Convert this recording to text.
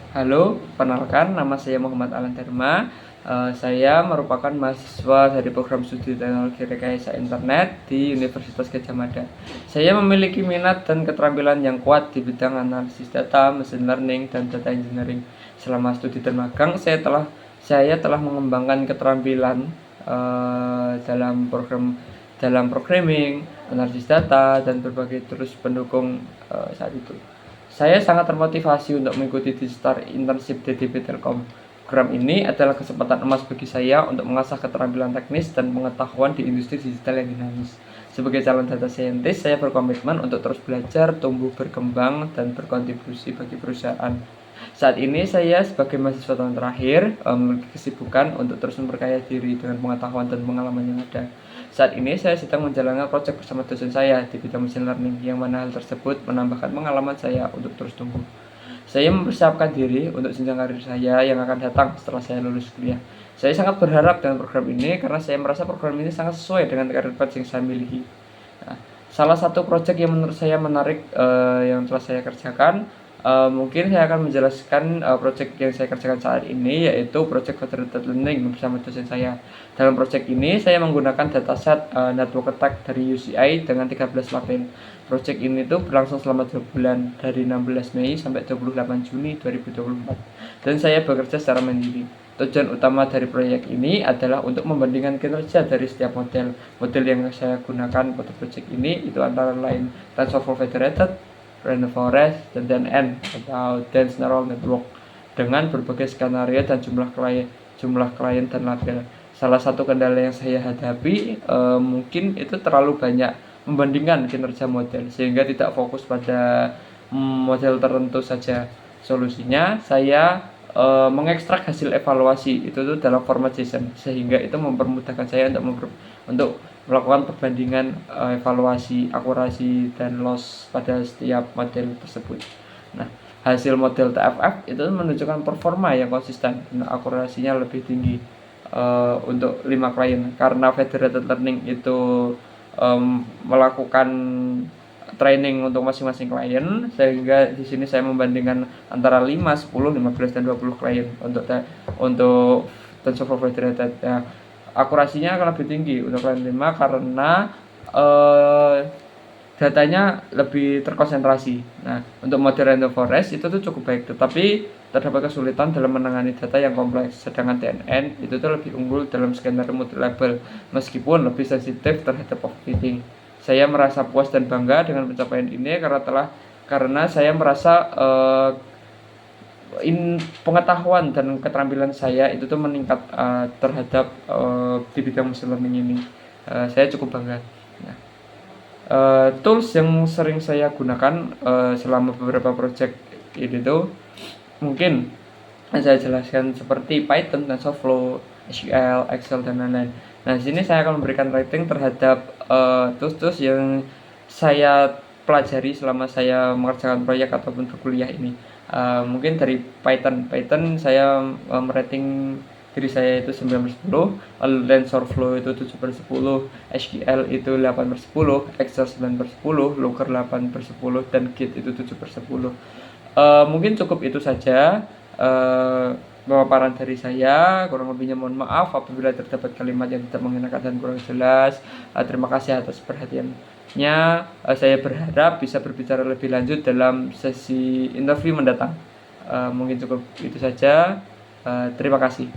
Halo, perkenalkan nama saya Muhammad Alan Dharma. Saya merupakan mahasiswa dari program studi teknologi rekayasa internet di Universitas Gadjah Mada. Saya memiliki minat dan keterampilan yang kuat di bidang analisis data, machine learning, dan data engineering. Selama studi dan magang, saya telah mengembangkan keterampilan dalam programming, analisis data, dan berbagai terus pendukung saat itu. Saya sangat termotivasi untuk mengikuti Digital Internship DDB Telkom. Program ini adalah kesempatan emas bagi saya untuk mengasah keterampilan teknis dan pengetahuan di industri digital yang dinamis. Sebagai calon data scientist, saya berkomitmen untuk terus belajar, tumbuh berkembang, dan berkontribusi bagi perusahaan. Saat ini saya sebagai mahasiswa tahun terakhir memiliki kesibukan untuk terus memperkaya diri dengan pengetahuan dan pengalaman yang ada. Saat ini saya sedang menjalankan proyek bersama dosen saya di bidang machine learning, yang mana hal tersebut menambahkan pengalaman saya untuk terus tumbuh. Saya mempersiapkan diri untuk jenjang karir saya yang akan datang setelah saya lulus kuliah. Saya sangat berharap dengan program ini karena saya merasa program ini sangat sesuai dengan karir path yang saya miliki. Nah, salah satu proyek yang menurut saya menarik yang telah saya kerjakan, mungkin saya akan menjelaskan proyek yang saya kerjakan saat ini, yaitu proyek federated learning bersama dosen saya. Dalam proyek ini saya menggunakan dataset network attack dari UCI dengan 13 label. Proyek ini tuh berlangsung selama 2 bulan, dari 16 Mei sampai 28 Juni 2024, dan saya bekerja secara mandiri. Tujuan utama dari proyek ini adalah untuk membandingkan kinerja dari setiap model. Model yang saya gunakan pada proyek ini itu antara lain TensorFlow Federated, Random Forest, dan DNN atau Dense Neural Network, dengan berbagai skenario dan jumlah klien dan label. Salah satu kendala yang saya hadapi mungkin itu terlalu banyak membandingkan kinerja model sehingga tidak fokus pada model tertentu saja. Solusinya saya mengekstrak hasil evaluasi itu tuh dalam format JSON, sehingga itu mempermudahkan saya untuk melakukan perbandingan evaluasi, akurasi, dan loss pada setiap model tersebut. Nah, hasil model TFF itu menunjukkan performa yang konsisten dan akurasinya lebih tinggi untuk 5 klien, karena federated learning itu melakukan training untuk masing-masing klien, sehingga di sini saya membandingkan antara 5, 10, 15, dan 20 klien untuk TensorFlow Federated. Ya, akurasinya akan lebih tinggi untuk klien 5 karena datanya lebih terkonsentrasi. Nah, untuk model Random Forest itu tuh cukup baik, tetapi terdapat kesulitan dalam menangani data yang kompleks. Sedangkan TNN itu tuh lebih unggul dalam skenario multi-label, meskipun lebih sensitif terhadap overfitting. Saya merasa puas dan bangga dengan pencapaian ini karena saya merasa pengetahuan dan keterampilan saya itu tuh meningkat terhadap di bidang machine learning ini. Saya cukup bangga. Nah, tools yang sering saya gunakan selama beberapa project ini tuh mungkin saya jelaskan seperti Python, TensorFlow, SQL, Excel, dan lain-lain. Nah, di sini saya akan memberikan rating terhadap tools-tools yang saya pelajari selama saya mengerjakan proyek ataupun berkuliah ini. Mungkin dari Python saya merating diri saya itu 9/10, lalu TensorFlow itu 7/10, SQL itu 8/10, Excel 9/10, Looker 8/10, dan Git itu 7/10. Mungkin cukup itu saja pemaparan dari saya. Kurang lebihnya mohon maaf apabila terdapat kalimat yang tidak mengenakan dan kurang jelas. Terima kasih atas perhatiannya. Saya berharap bisa berbicara lebih lanjut dalam sesi interview mendatang. Mungkin cukup itu saja. Terima kasih.